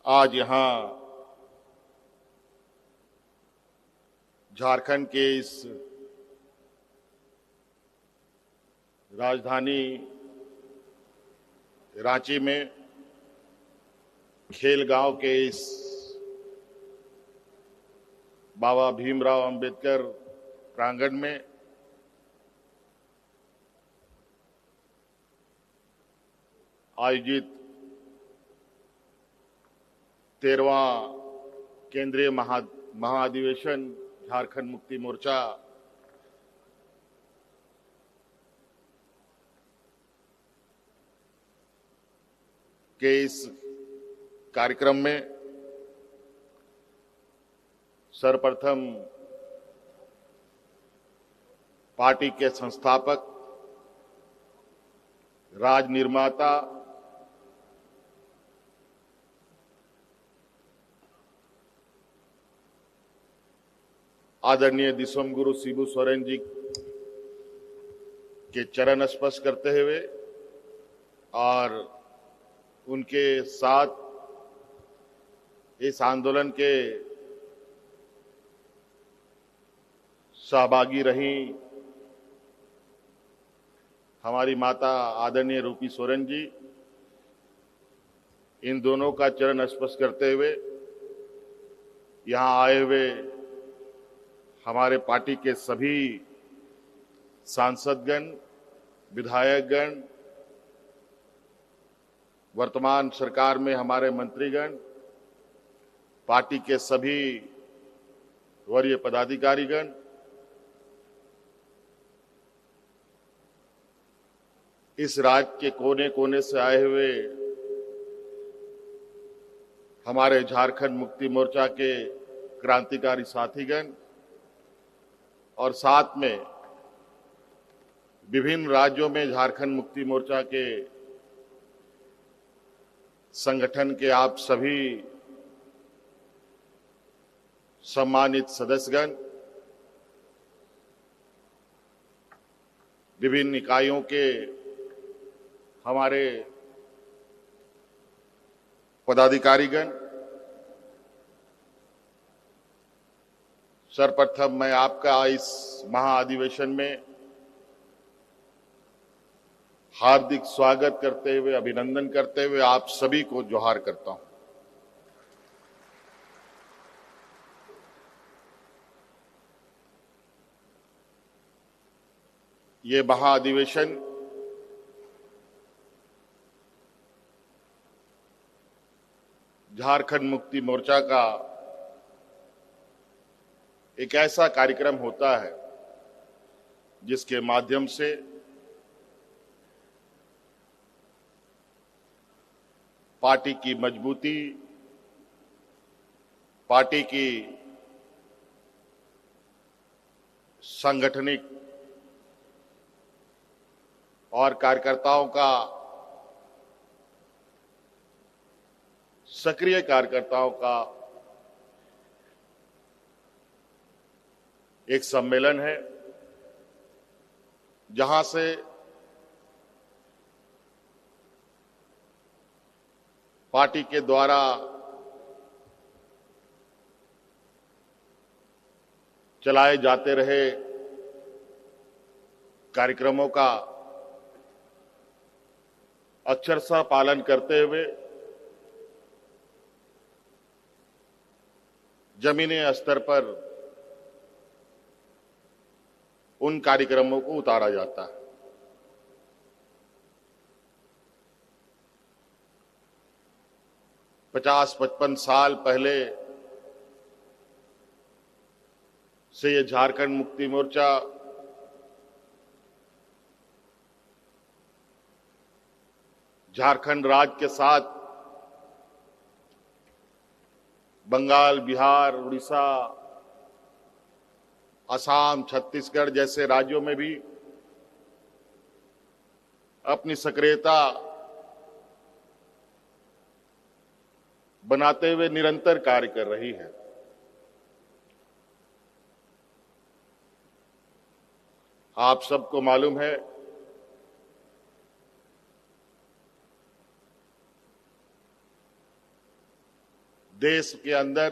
आज यहाँ झारखंड के इस राजधानी रांची में खेलगांव के इस बाबा भीमराव अंबेडकर प्रांगण में आयोजित 13वां केंद्रीय महाअधिवेशन झारखंड मुक्ति मोर्चा के इस कार्यक्रम में सर्वप्रथम पार्टी के संस्थापक, राज निर्माता आदरणीय दिसोमगुरु शिबू सोरेन जी के चरण स्पर्श करते हुए और उनके साथ इस आंदोलन के सहभागी रही हमारी माता आदरणीय रूपी सोरेन जी, इन दोनों का चरण स्पर्श करते हुए यहाँ आए हुए हमारे पार्टी के सभी सांसदगण, विधायकगण, वर्तमान सरकार में हमारे मंत्रीगण, पार्टी के सभी वरीय पदाधिकारीगण, इस राज्य के कोने कोने से आए हुए हमारे झारखंड मुक्ति मोर्चा के क्रांतिकारी साथीगण और साथ में विभिन्न राज्यों में झारखंड मुक्ति मोर्चा के संगठन के आप सभी सम्मानित सदस्यगण, विभिन्न इकाइयों के हमारे पदाधिकारीगण, सर्वप्रथम मैं आपका इस महाअधिवेशन में हार्दिक स्वागत करते हुए, अभिनंदन करते हुए आप सभी को जोहार करता हूं। ये महाअधिवेशन झारखंड मुक्ति मोर्चा का एक ऐसा कार्यक्रम होता है जिसके माध्यम से पार्टी की मजबूती, पार्टी की सांगठनिक और कार्यकर्ताओं का, सक्रिय कार्यकर्ताओं का एक सम्मेलन है, जहां से पार्टी के द्वारा चलाए जाते रहे कार्यक्रमों का अक्षरशः पालन करते हुए जमीनी स्तर पर उन कार्यक्रमों को उतारा जाता है। पचास 55 साल पहले से ये झारखंड मुक्ति मोर्चा झारखंड राज्य के साथ बंगाल, बिहार, उड़ीसा, असम, छत्तीसगढ़ जैसे राज्यों में भी अपनी सक्रियता बनाते हुए निरंतर कार्य कर रही है। आप सबको मालूम है देश के अंदर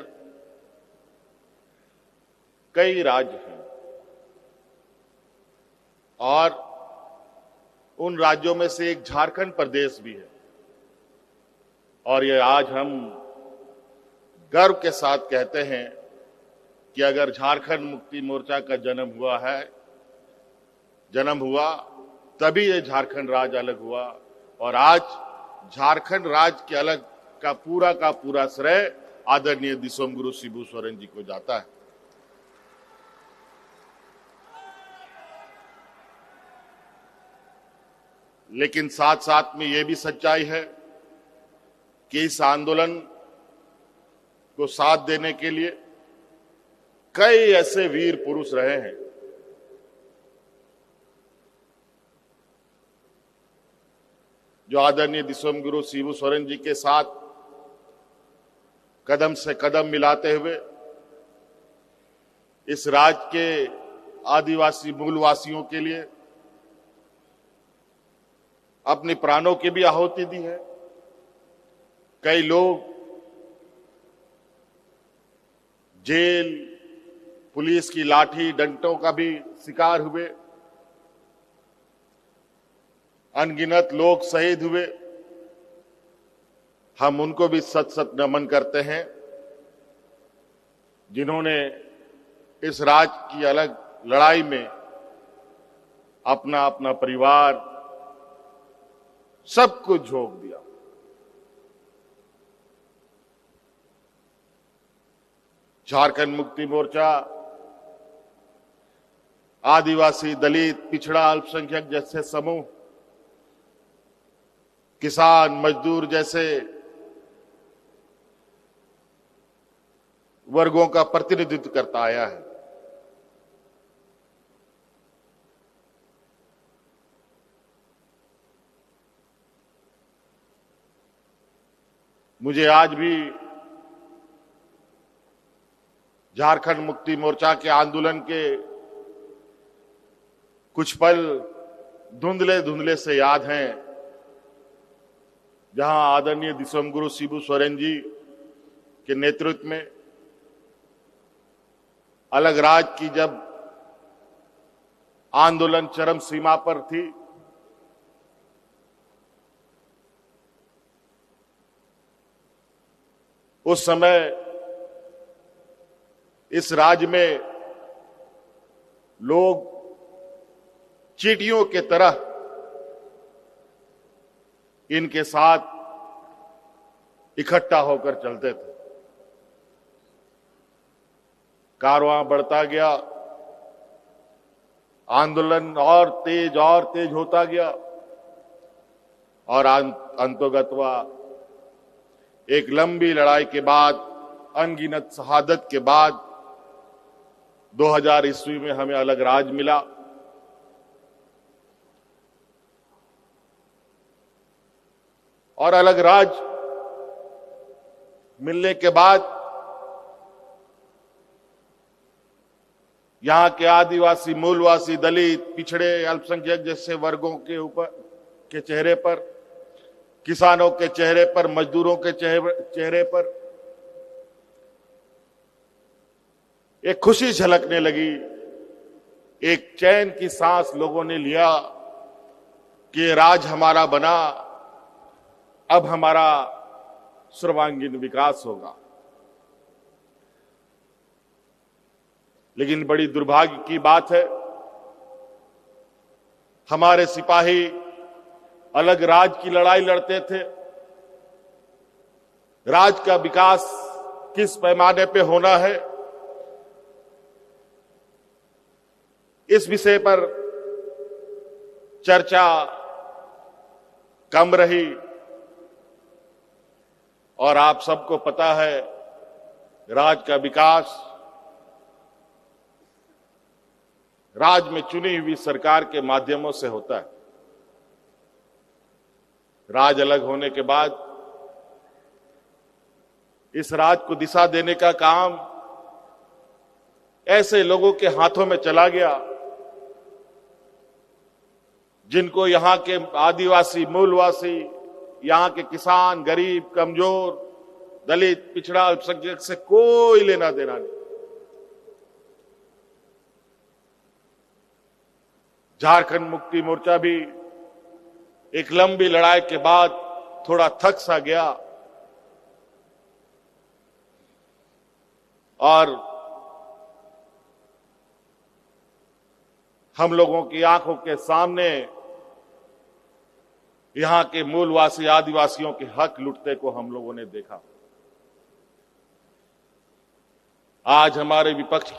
कई राज्य हैं और उन राज्यों में से एक झारखंड प्रदेश भी है। और ये आज हम गर्व के साथ कहते हैं कि अगर झारखंड मुक्ति मोर्चा का जन्म हुआ तभी ये झारखंड राज्य अलग हुआ। और आज झारखंड राज्य के अलग का पूरा श्रेय आदरणीय दिसोम गुरु शिबू सोरेन जी को जाता है। लेकिन साथ साथ में यह भी सच्चाई है कि इस आंदोलन को साथ देने के लिए कई ऐसे वीर पुरुष रहे हैं जो आदरणीय दिसोम गुरु शिबू सोरेन जी के साथ कदम से कदम मिलाते हुए इस राज्य के आदिवासी मूलवासियों के लिए अपने प्राणों की भी आहुति दी है। कई लोग जेल, पुलिस की लाठी डंडों का भी शिकार हुए, अनगिनत लोग शहीद हुए। हम उनको भी सत सत नमन करते हैं जिन्होंने इस राज्य की अलग लड़ाई में अपना अपना परिवार सब कुछ झोंक दिया। झारखंड मुक्ति मोर्चा आदिवासी, दलित, पिछड़ा, अल्पसंख्यक जैसे समूह, किसान, मजदूर जैसे वर्गों का प्रतिनिधित्व करता आया है। मुझे आज भी झारखंड मुक्ति मोर्चा के आंदोलन के कुछ पल धुंधले धुंधले से याद हैं, जहां आदरणीय दिसोम गुरु शिबू सोरेन जी के नेतृत्व में अलग राज्य की जब आंदोलन चरम सीमा पर थी, उस समय इस राज्य में लोग चींटियों के तरह इनके साथ इकट्ठा होकर चलते थे। कारवां बढ़ता गया, आंदोलन और तेज होता गया और अंतोगत्वा एक लंबी लड़ाई के बाद, अनगिनत शहादत के बाद 2000 ईस्वी में हमें अलग राज्य मिला। और अलग राज्य मिलने के बाद यहां के आदिवासी, मूलवासी, दलित, पिछड़े, अल्पसंख्यक जैसे वर्गों के चेहरे पर, किसानों के चेहरे पर, मजदूरों के चेहरे पर एक खुशी झलकने लगी। एक चैन की सांस लोगों ने लिया कि राज्य हमारा बना, अब हमारा सर्वांगीण विकास होगा। लेकिन बड़ी दुर्भाग्य की बात है, हमारे सिपाही अलग राज्य की लड़ाई लड़ते थे। राज्य का विकास किस पैमाने पे होना है, इस विषय पर चर्चा कम रही। और आप सबको पता है, राज्य का विकास राज्य में चुनी हुई सरकार के माध्यमों से होता है। राज्य अलग होने के बाद इस राज्य को दिशा देने का काम ऐसे लोगों के हाथों में चला गया जिनको यहां के आदिवासी, मूलवासी, यहां के किसान, गरीब, कमजोर, दलित, पिछड़ा, अल्पसंख्यक से कोई लेना देना नहीं। झारखंड मुक्ति मोर्चा भी एक लंबी लड़ाई के बाद थोड़ा थक सा गया और हम लोगों की आंखों के सामने यहां के मूलवासी आदिवासियों के हक लुटते को हम लोगों ने देखा। आज हमारे विपक्ष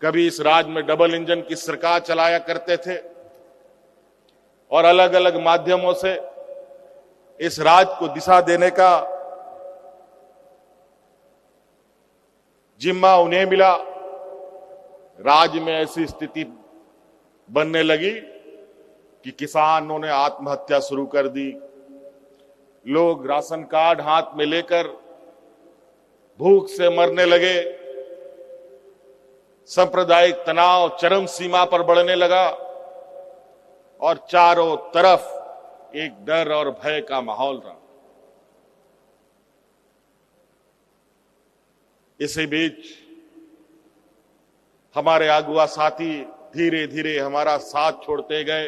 कभी इस राज्य में डबल इंजन की सरकार चलाया करते थे और अलग अलग माध्यमों से इस राज्य को दिशा देने का जिम्मा उन्हें मिला। राज्य में ऐसी स्थिति बनने लगी कि किसानों ने आत्महत्या शुरू कर दी। लोग राशन कार्ड हाथ में लेकर भूख से मरने लगे। सांप्रदायिक तनाव चरम सीमा पर बढ़ने लगा और चारों तरफ एक डर और भय का माहौल रहा। इसी बीच हमारे अगुआ साथी धीरे धीरे हमारा साथ छोड़ते गए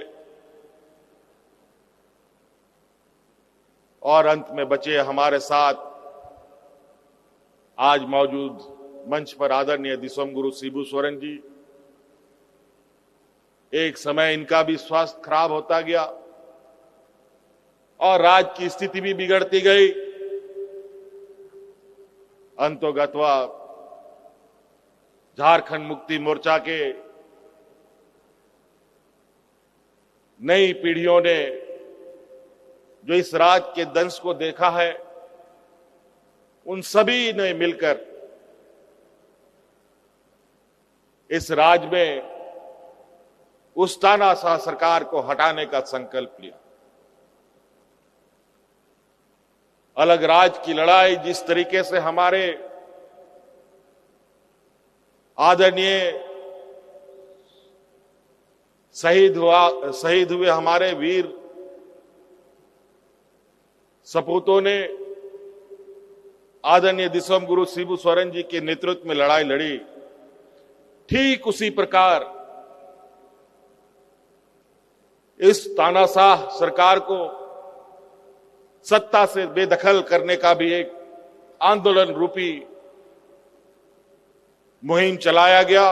और अंत में बचे हमारे साथ आज मौजूद मंच पर आदरणीय दिसोम गुरु शिबू सोरेन जी। एक समय इनका भी स्वास्थ्य खराब होता गया और राज्य की स्थिति भी बिगड़ती गई। अंतोगत्वा झारखंड मुक्ति मोर्चा के नई पीढ़ियों ने जो इस राज्य के दंश को देखा है, उन सभी ने मिलकर इस राज्य में उस तानाशाह सरकार को हटाने का संकल्प लिया। अलग राज्य की लड़ाई जिस तरीके से हमारे आदरणीय शहीद हुए हमारे वीर सपूतों ने आदरणीय दिसोम गुरु शिबू सोरेन जी के नेतृत्व में लड़ाई लड़ी, ठीक उसी प्रकार इस तानाशाह सरकार को सत्ता से बेदखल करने का भी एक आंदोलन रूपी मुहिम चलाया गया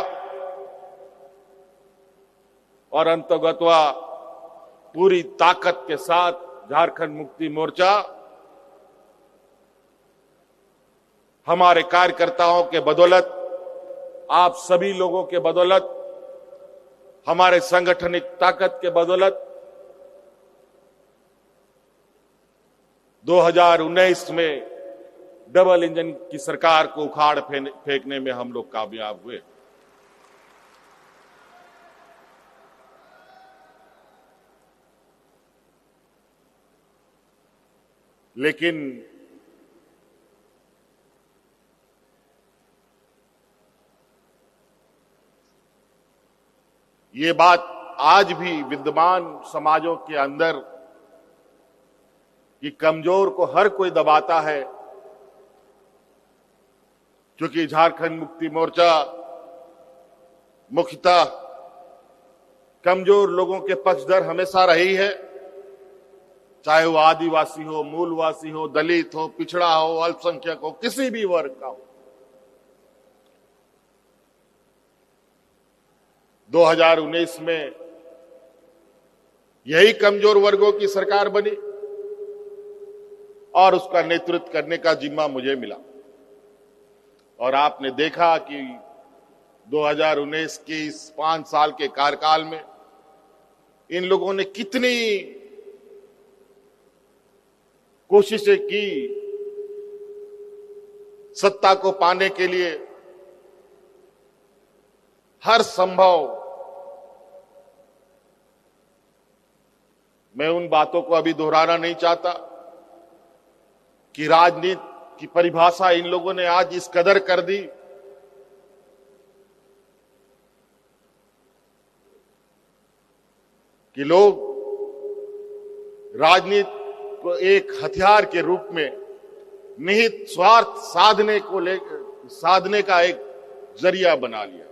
और अंतर्गतवा पूरी ताकत के साथ झारखंड मुक्ति मोर्चा हमारे कार्यकर्ताओं के बदौलत, आप सभी लोगों के बदौलत, हमारे सांगठनिक ताकत के बदौलत 2019 में डबल इंजन की सरकार को उखाड़ फेंकने में हम लोग कामयाब हुए। लेकिन ये बात आज भी विद्यमान समाजों के अंदर कि कमजोर को हर कोई दबाता है, क्योंकि झारखंड मुक्ति मोर्चा मुख्यतः कमजोर लोगों के पक्षधर हमेशा रही है, चाहे वो आदिवासी हो, मूलवासी हो, दलित हो, पिछड़ा हो, अल्पसंख्यक हो, किसी भी वर्ग का हो। 2019 में यही कमजोर वर्गों की सरकार बनी और उसका नेतृत्व करने का जिम्मा मुझे मिला। और आपने देखा कि 2019 के इस 5 साल के कार्यकाल में इन लोगों ने कितनी कोशिशें की सत्ता को पाने के लिए। हर संभव, मैं उन बातों को अभी दोहराना नहीं चाहता कि राजनीति की परिभाषा इन लोगों ने आज इस कदर कर दी कि लोग राजनीति को एक हथियार के रूप में निहित स्वार्थ साधने का एक जरिया बना लिया।